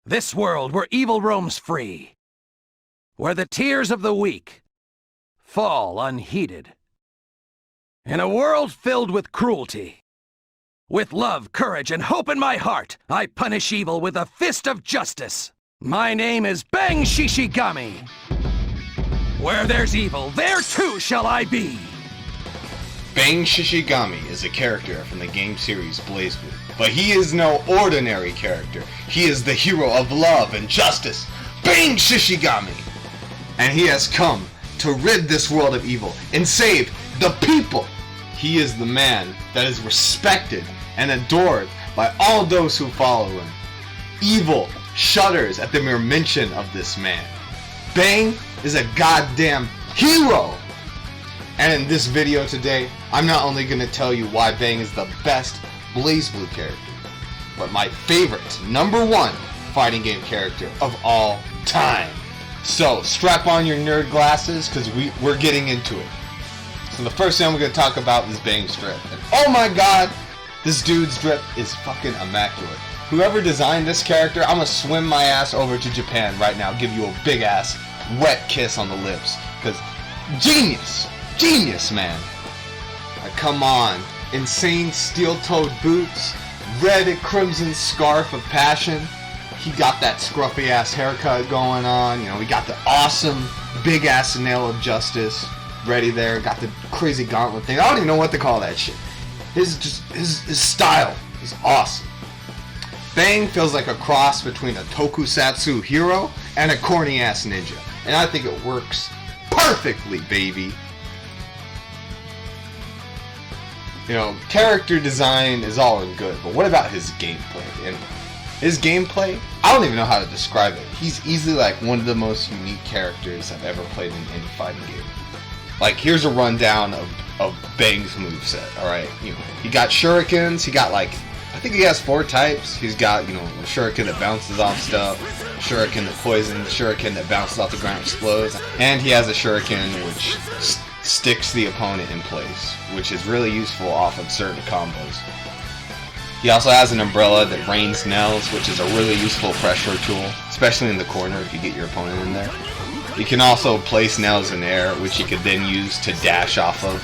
This world where evil roams free. Where the tears of the weak fall unheeded. In a world filled with cruelty. With love, courage, and hope in my heart, I punish evil with a fist of justice. My name is Bang Shisigami. Where there's evil, there too shall I be. Bang Shisigami is a character from the game series Blazblue, but he is no ordinary character. He is the hero of love and justice, Bang Shisigami! And he has come to rid this world of evil and save the people. He is the man that is respected and adored by all those who follow him. Evil shudders at the mere mention of this man. Bang is a goddamn hero! And in this video today, I'm not only going to tell you why Bang is the best Blazblue character, but my favorite, #1 fighting game character of all time. So, strap on your nerd glasses, because we're getting into it. So the first thing we're going to talk about is Bang's drip. And oh my god, this dude's drip is fucking immaculate. Whoever designed this character, I'm going to swim my ass over to Japan right now, give you a big ass wet kiss on the lips. Because genius! Genius, man! Come on. Insane steel-toed boots, red crimson scarf of passion. He got that scruffy ass haircut going on. You know, we got the awesome big ass nail of justice ready there. Got the crazy gauntlet thing. I don't even know what to call that shit. His style is awesome. Bang feels like a cross between a tokusatsu hero and a corny ass ninja. And I think it works perfectly, baby. You know, character design is all good, but what about his gameplay? And his gameplay, I don't even know how to describe it. He's easily like one of the most unique characters I've ever played in any fighting game. Like, here's a rundown of Bang's moveset, alright? You know, he got shurikens, he got like, I think he has 4 types. He's got, you know, a shuriken that bounces off stuff, shuriken that poisons, shuriken that bounces off the ground and explodes, and he has a shuriken which sticks the opponent in place, which is really useful off of certain combos. He also has an umbrella that rains nails, which is a really useful pressure tool, especially in the corner if you get your opponent in there. You can also place nails in the air, which you could then use to dash off of.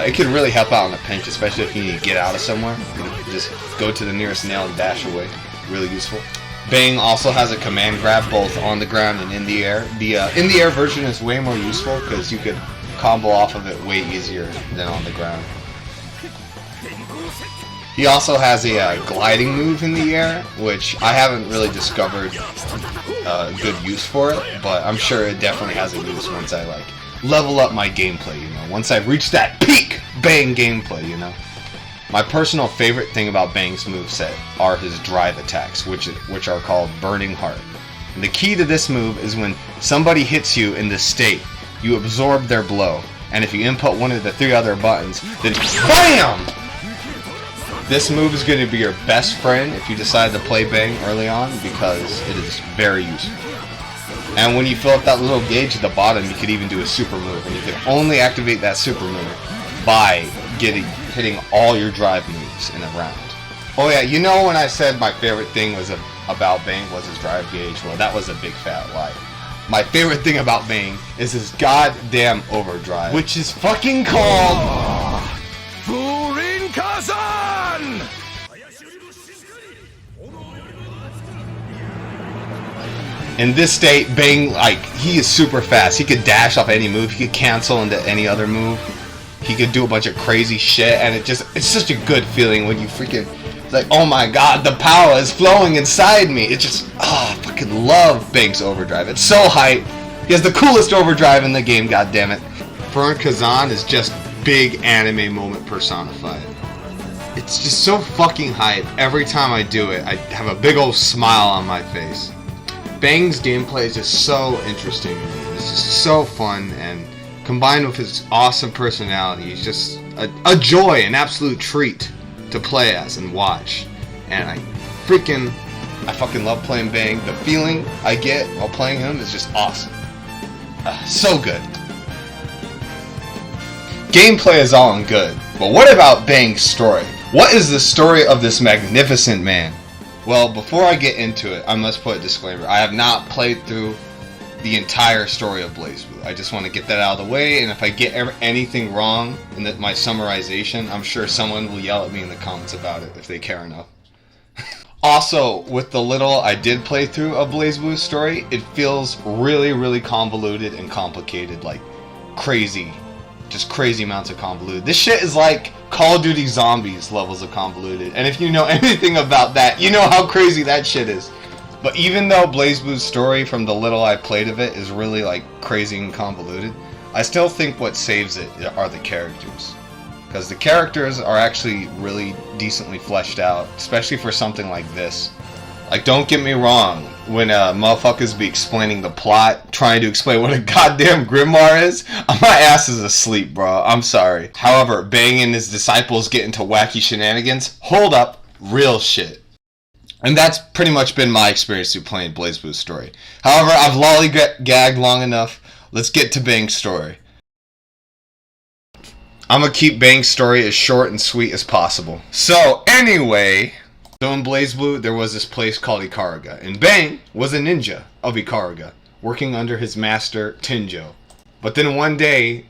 It can really help out in a pinch, especially if you need to get out of somewhere. You can just go to the nearest nail and dash away. Really useful. Bang also has a command grab both on the ground and in the air. The in the air version is way more useful because you could combo off of it way easier than on the ground. He also has a gliding move in the air, which I haven't really discovered good use for it, but I'm sure it definitely has a use once I like level up my gameplay, you know, once I've reached that peak Bang gameplay, you know. My personal favorite thing about Bang's moveset are his drive attacks, which are called Burning Heart. And the key to this move is when somebody hits you in this state, you absorb their blow, and if you input one of the 3 other buttons, then BAM! This move is going to be your best friend if you decide to play Bang early on, because it is very useful. And when you fill up that little gauge at the bottom, you could even do a super move, and you can only activate that super move by hitting all your drive moves in a round. Oh yeah, you know when I said my favorite thing was about Bang was his drive gauge? Well, that was a big fat lie. My favorite thing about Bang is his goddamn overdrive, which is fucking called Furin Kazan! In this state, Bang, like, he is super fast. He could dash off any move. He could cancel into any other move. He could do a bunch of crazy shit, and it's such a good feeling when you freaking, like, oh my god, the power is flowing inside me. It's just, I fucking love Bang's overdrive. It's so hype. He has the coolest overdrive in the game, goddammit. Furin Kazan is just big anime moment personified. It's just so fucking hype. Every time I do it, I have a big old smile on my face. Bang's gameplay is just so interesting to me. It's just so fun, and combined with his awesome personality, he's just a joy, an absolute treat to play as and watch. And I fucking love playing Bang. The feeling I get while playing him is just awesome. So good. Gameplay is all and good, but what about Bang's story? What is the story of this magnificent man? Well, before I get into it, I must put a disclaimer. I have not played through the entire story of Blazblue. I just want to get that out of the way, and if I get anything wrong in my summarization, I'm sure someone will yell at me in the comments about it if they care enough. Also, with the little I did play through of Blazblue's story, it feels really, really convoluted and complicated, like crazy. Just crazy amounts of convoluted. This shit is like Call of Duty Zombies levels of convoluted, and if you know anything about that, you know how crazy that shit is. But even though Blazblue's story, from the little I played of it, is really like crazy and convoluted, I still think what saves it are the characters. Because the characters are actually really decently fleshed out, especially for something like this. Like, don't get me wrong, when motherfuckers be explaining the plot, trying to explain what a goddamn grimoire is, my ass is asleep, bro. I'm sorry. However, Bang and his disciples get into wacky shenanigans. Hold up, real shit. And that's pretty much been my experience through playing Blazblue's story. However, I've lollygagged long enough. Let's get to Bang's story. I'm gonna keep Bang's story as short and sweet as possible. So, anyway, so in Blazblue, there was this place called Ikaruga, and Bang was a ninja of Ikaruga, working under his master, Tenjo. But then one day,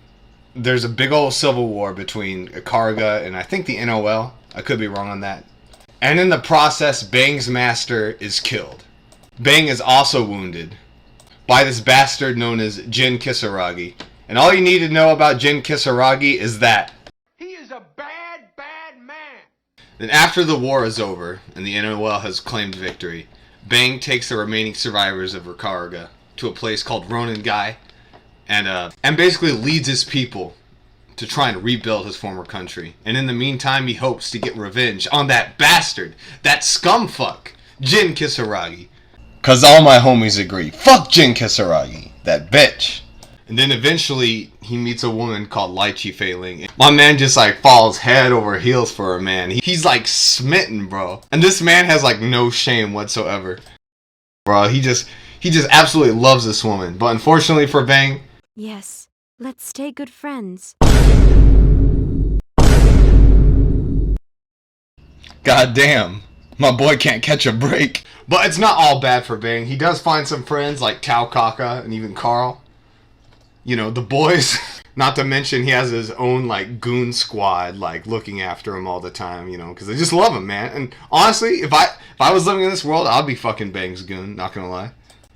there's a big old civil war between Ikaruga and I think the NOL. I could be wrong on that. And in the process, Bang's master is killed. Bang is also wounded by this bastard known as Jin Kisaragi. And all you need to know about Jin Kisaragi is that He is a bad, bad man. Then after the war is over, and the NOL has claimed victory, Bang takes the remaining survivors of Ikaruga to a place called Ronin Gai, and basically leads his people to try and rebuild his former country. And in the meantime, he hopes to get revenge on that bastard, that scumfuck, Jin Kisaragi. Cause all my homies agree, fuck Jin Kisaragi, that bitch. And then eventually, he meets a woman called Lychee Fei-Ling. My man just like falls head over heels for her, man. He's like smitten, bro. And this man has like no shame whatsoever. Bro, he just absolutely loves this woman. But unfortunately for Bang, yes, let's stay good friends. God damn, my boy can't catch a break. But it's not all bad for Bang. He does find some friends like Tao Kaka and even Carl. You know, the boys. Not to mention he has his own like goon squad like looking after him all the time, you know, because they just love him, man. And honestly, if I was living in this world, I'd be fucking Bang's goon, not gonna lie.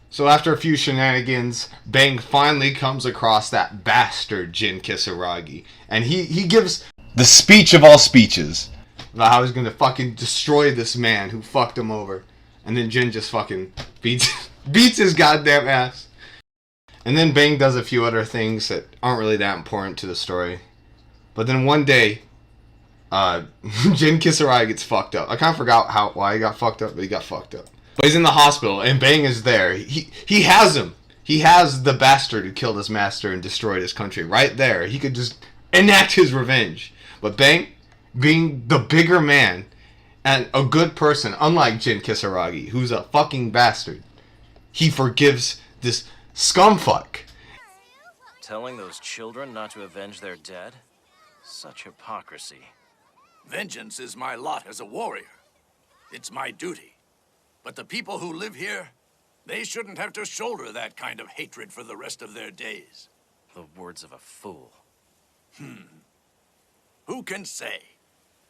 So after a few shenanigans, Bang finally comes across that bastard Jin Kisaragi. And he gives the speech of all speeches about how he's gonna fucking destroy this man who fucked him over. And then Jin just fucking beats his goddamn ass. And then Bang does a few other things that aren't really that important to the story. But then one day, Jin Kisaragi gets fucked up. I kind of forgot why he got fucked up, but he got fucked up. But he's in the hospital, and Bang is there. He has him. He has the bastard who killed his master and destroyed his country right there. He could just enact his revenge. But Bang, being the bigger man and a good person, unlike Jin Kisaragi, who's a fucking bastard, he forgives this scumfuck. Telling those children not to avenge their dead? Such hypocrisy. Vengeance is my lot as a warrior. It's my duty. But the people who live here, they shouldn't have to shoulder that kind of hatred for the rest of their days. The words of a fool. Who can say?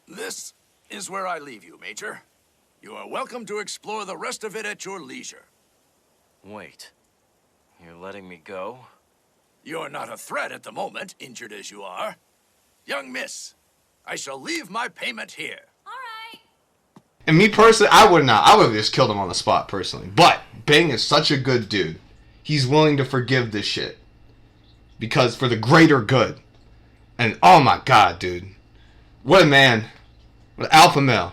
This is where I leave you, Major. You are welcome to explore the rest of it at your leisure. Wait. You're letting me go? You're not a threat at the moment, injured as you are. Young miss, I shall leave my payment here. And me personally, I would not. I would have just killed him on the spot, personally. But Bang is such a good dude. He's willing to forgive this shit. Because for the greater good. And oh my god, dude. What a man. What an alpha male.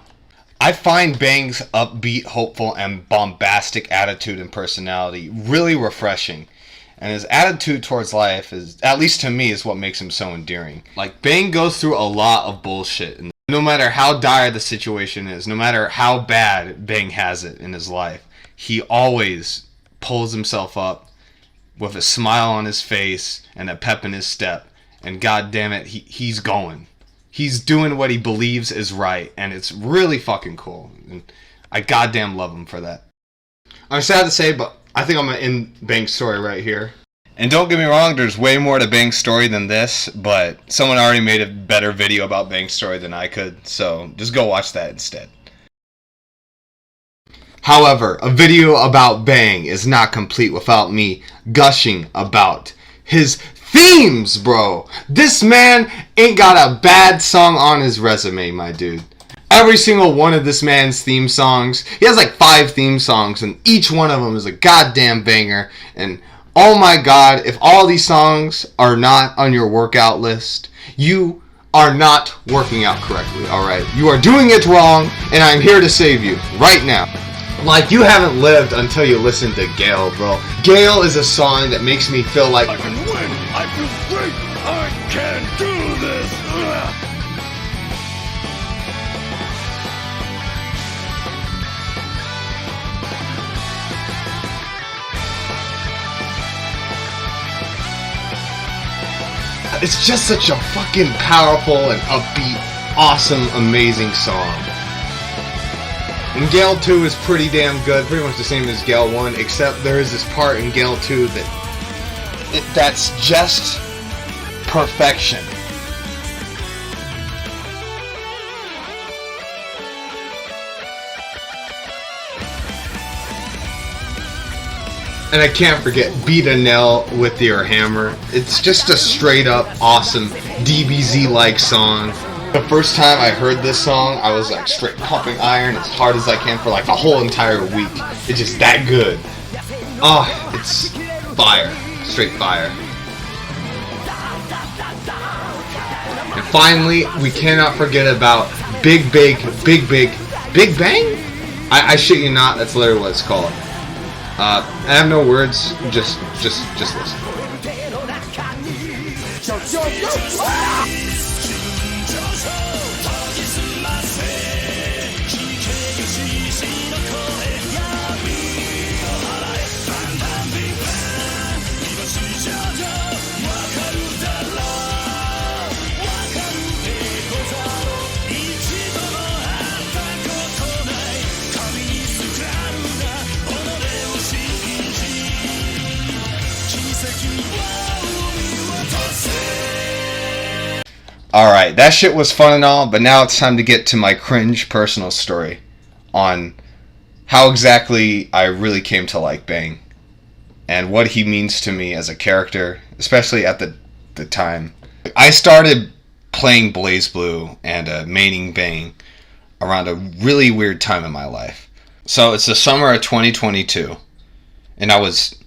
I find Bang's upbeat, hopeful, and bombastic attitude and personality really refreshing. And his attitude towards life is, at least to me, is what makes him so endearing. Like, Bang goes through a lot of bullshit. And no matter how dire the situation is, no matter how bad Bang has it in his life, he always pulls himself up with a smile on his face and a pep in his step. And god damn it, he's going. He's doing what he believes is right, and it's really fucking cool. And I goddamn love him for that. I'm sad to say, but I think I'm gonna end Bang's story right here. And don't get me wrong, there's way more to Bang's story than this, but someone already made a better video about Bang's story than I could, so just go watch that instead. However, a video about Bang is not complete without me gushing about his themes, bro. This man ain't got a bad song on his resume, my dude. Every single one of this man's theme songs, he has like 5 theme songs, and each one of them is a goddamn banger. And oh my god, if all these songs are not on your workout list, you are not working out correctly, alright? You are doing it wrong, and I'm here to save you right now. Like, you haven't lived until you listen to Gale, bro. Gale is a song that makes me feel like I can win! I feel great! I can do this! it's just such a fucking powerful and upbeat, awesome, amazing song. And Gale 2 is pretty damn good, pretty much the same as Gale 1, except there is this part in Gale 2 that's just perfection. And I can't forget Beat a Nail with Your Hammer. It's just a straight up awesome DBZ-like song. The first time I heard this song, I was like straight pumping iron as hard as I can for like a whole entire week. It's just that good. Oh, it's fire. Straight fire. And finally, we cannot forget about Big Bang? I shit you not, that's literally what it's called. I have no words, just listen. Alright, that shit was fun and all, but now it's time to get to my cringe personal story on how exactly I really came to like Bang and what he means to me as a character, especially at the time. I started playing Blazblue and maining Bang around a really weird time in my life. So it's the summer of 2022, and I was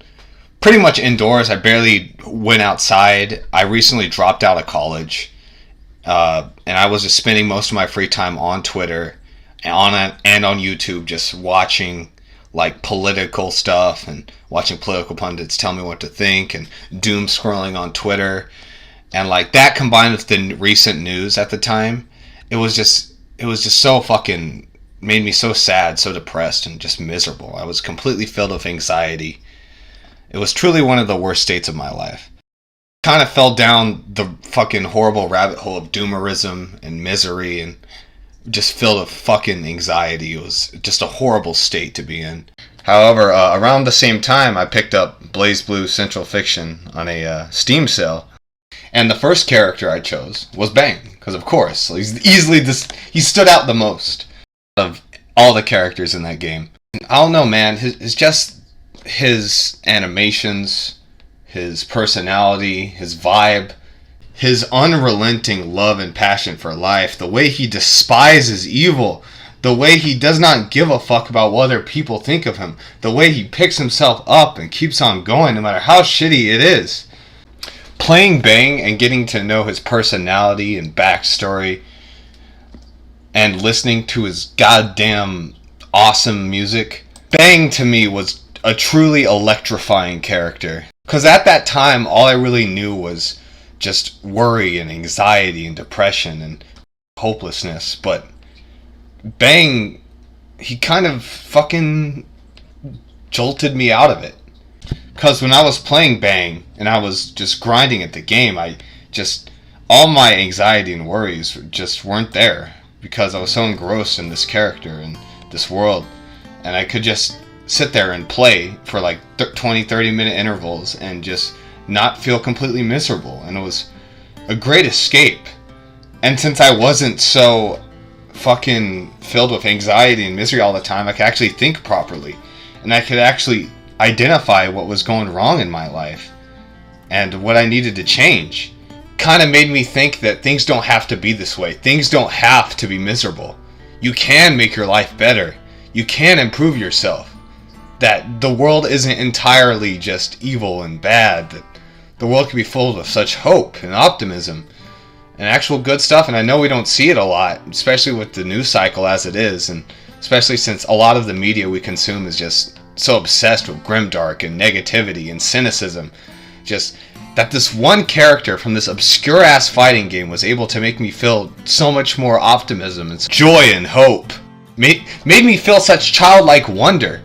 pretty much indoors. I barely went outside. I recently dropped out of college. And I was just spending most of my free time on Twitter and on YouTube, just watching like political stuff and watching political pundits tell me what to think and doom scrolling on Twitter. And like that combined with the recent news at the time, it was just so fucking made me so sad, so depressed, and just miserable. I was completely filled with anxiety. It was truly one of the worst states of my life. Kind of fell down the fucking horrible rabbit hole of doomerism and misery and just filled with fucking anxiety. It was just a horrible state to be in. However, around the same time, I picked up Blazblue Central Fiction on a Steam sale. And the first character I chose was Bang, because of course, he stood out the most of all the characters in that game. I don't know, man, his animations, his personality, his vibe, his unrelenting love and passion for life, the way he despises evil, the way he does not give a fuck about what other people think of him, the way he picks himself up and keeps on going no matter how shitty it is. Playing Bang and getting to know his personality and backstory and listening to his goddamn awesome music, Bang to me was a truly electrifying character. Because at that time, all I really knew was just worry and anxiety and depression and hopelessness. But Bang, he kind of fucking jolted me out of it. Because when I was playing Bang and I was just grinding at the game, all my anxiety and worries just weren't there. Because I was so engrossed in this character and this world, and I could just sit there and play for like 20-30 minute intervals and just not feel completely miserable, and it was a great escape. And since I wasn't so fucking filled with anxiety and misery all the time, I could actually think properly, and I could actually identify what was going wrong in my life and what I needed to change. Kind of made me think that things don't have to be this way. Things don't have to be miserable. You can make your life better. You can improve yourself. That the world isn't entirely just evil and bad. That the world can be full of such hope and optimism and actual good stuff. And I know we don't see it a lot, especially with the news cycle as it is, and especially since a lot of the media we consume is just so obsessed with grimdark and negativity and cynicism. Just that this one character from this obscure ass fighting game was able to make me feel so much more optimism and joy and hope. Made me feel such childlike wonder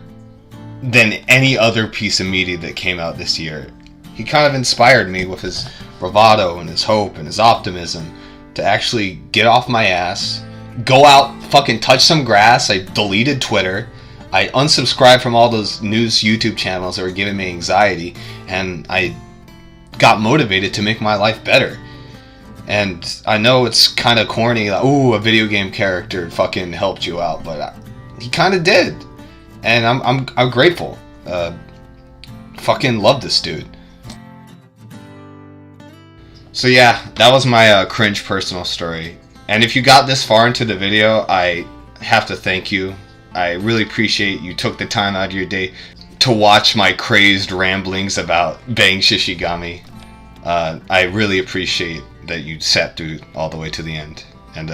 than any other piece of media that came out this year. He kind of inspired me with his bravado and his hope and his optimism to actually get off my ass, go out, fucking touch some grass. I deleted Twitter. I unsubscribed from all those news YouTube channels that were giving me anxiety, and I got motivated to make my life better. And I know it's kind of corny, like, ooh, a video game character fucking helped you out, but he kind of did, and I'm grateful. Fucking love this dude. So yeah, that was my cringe personal story. And if you got this far into the video, I have to thank you. I really appreciate you took the time out of your day to watch my crazed ramblings about Bang Shisigami. I really appreciate that you sat through all the way to the end. And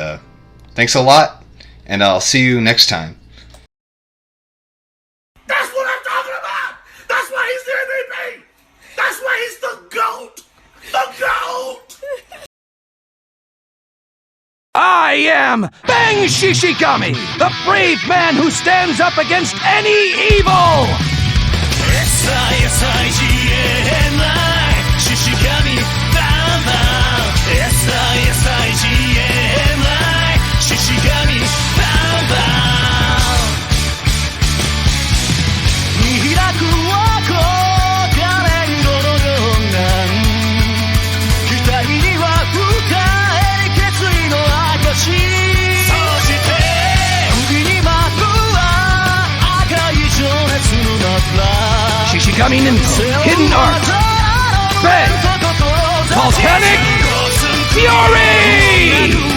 thanks a lot, and I'll see you next time. That's what I'm talking about! That's why he's the MVP! That's why he's the GOAT! The GOAT! I am Bang Shisigami, the brave man who stands up against any evil! Shisigami Ninja, Hidden Art, Bang, Volcanic Fury!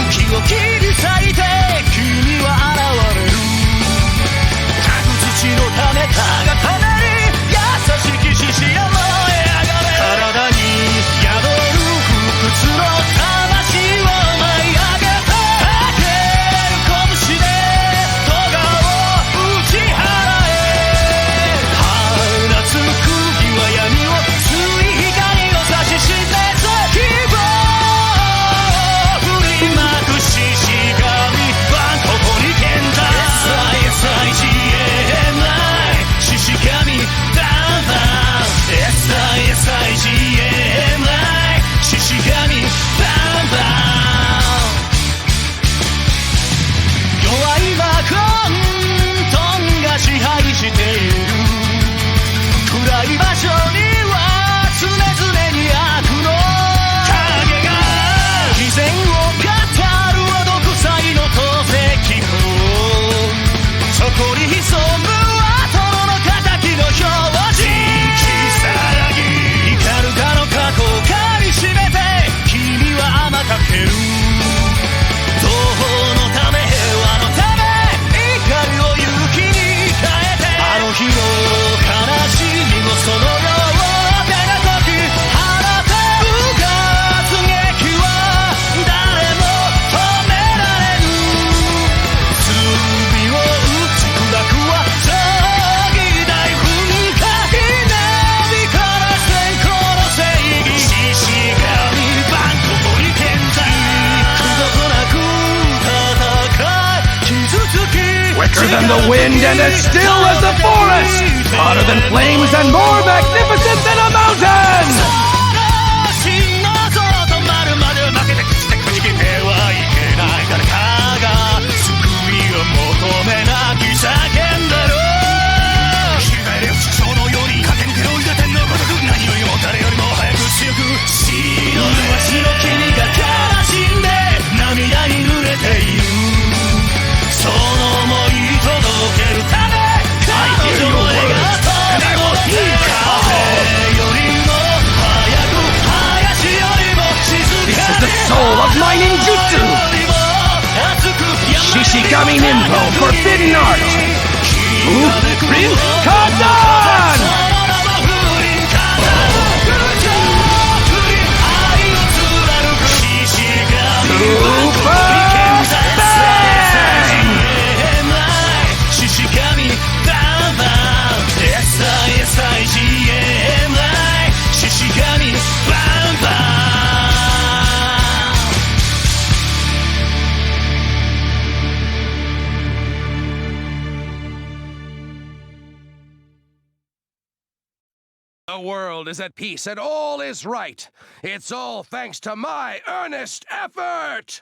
Quicker than the wind and as still as the forest, hotter than flames and more magnificent than a mountain! Hey, Shishigami Ninpo, Forbidden Art! Kazan! The world is at peace and all is right. It's all thanks to my earnest effort!